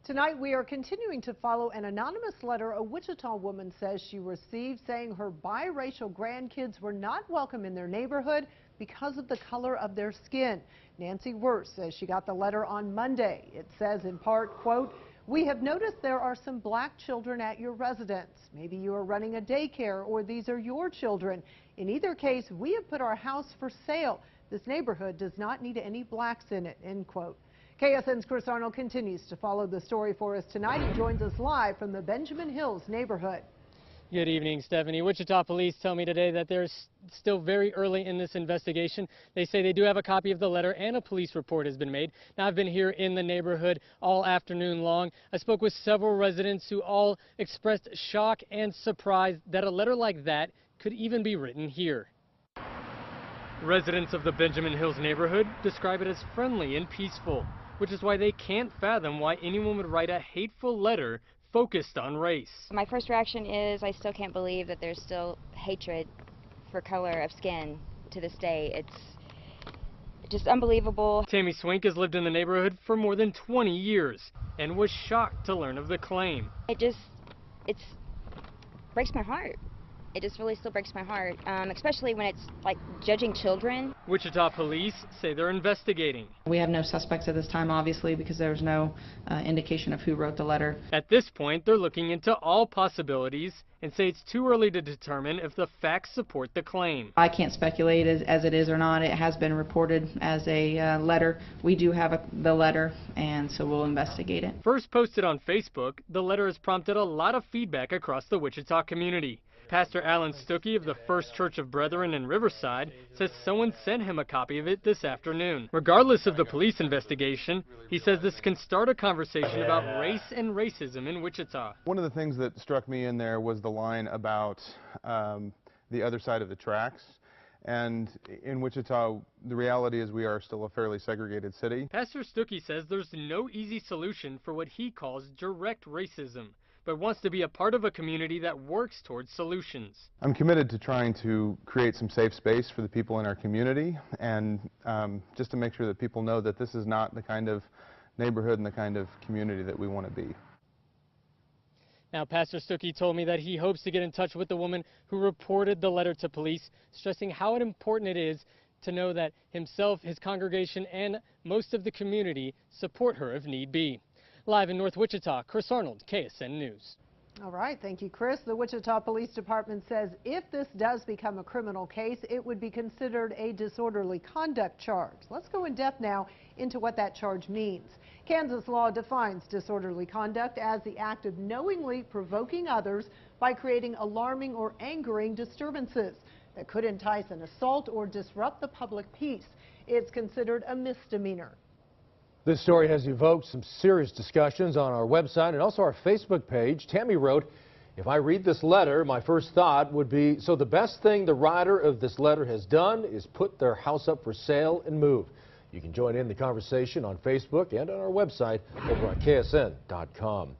Tonight, we are continuing to follow an anonymous letter a Wichita woman says she received saying her biracial grandkids were not welcome in their neighborhood because of the color of their skin. Nancy Worse says she got the letter on Monday. It says in part, quote, "We have noticed there are some black children at your residence. Maybe you are running a daycare or these are your children. In either case, we have put our house for sale. This neighborhood does not need any blacks in it," end quote. KSN's Chris Arnold continues to follow the story for us tonight. He joins us live from the Benjamin Hills neighborhood. Good evening, Stephanie. Wichita police tell me today that they're still very early in this investigation. They say they do have a copy of the letter and a police report has been made. Now, I've been here in the neighborhood all afternoon long. I spoke with several residents who all expressed shock and surprise that a letter like that could even be written here. Residents of the Benjamin Hills neighborhood describe it as friendly and peaceful, which is why they can't fathom why anyone would write a hateful letter focused on race. My first reaction is I still can't believe that there's still hatred for color of skin to this day. It's just unbelievable. Tammy Swink has lived in the neighborhood for more than 20 years and was shocked to learn of the claim. It breaks my heart. It just really still breaks my heart, especially when it's like judging children. Wichita police say they're investigating. We have no suspects at this time, obviously, because there's no indication of who wrote the letter. At this point, they're looking into all possibilities and say it's too early to determine if the facts support the claim. I can't speculate as it is or not. It has been reported as a letter. We do have the letter, and so we'll investigate it. First posted on Facebook, the letter has prompted a lot of feedback across the Wichita community. Pastor Alan Stuckey of the First Church of Brethren in Riverside says someone sent him a copy of it this afternoon. Regardless of the police investigation, he says this can start a conversation about race and racism in Wichita. One of the things that struck me in there was the line about the other side of the tracks. And in Wichita, the reality is we are still a fairly segregated city. Pastor Stuckey says there's no easy solution for what he calls direct racism, but wants to be a part of a community that works towards solutions. I'm committed to trying to create some safe space for the people in our community, and just to make sure that people know that this is not the kind of neighborhood and the kind of community that we want to be. Now, Pastor Stuckey told me that he hopes to get in touch with the woman who reported the letter to police, stressing how important it is to know that himself, his congregation, and most of the community support her if need be. Live in North Wichita, Chris Arnold, KSN News. All right, thank you, Chris. The Wichita Police Department says if this does become a criminal case, it would be considered a disorderly conduct charge. Let's go in depth now into what that charge means. Kansas law defines disorderly conduct as the act of knowingly provoking others by creating alarming or angering disturbances that could entice an assault or disrupt the public peace. It's considered a misdemeanor. This story has evoked some serious discussions on our website and also our Facebook page. Tammy wrote, "If I read this letter, my first thought would be, so the best thing the writer of this letter has done is put their house up for sale and move." You can join in the conversation on Facebook and on our website over on KSN.com.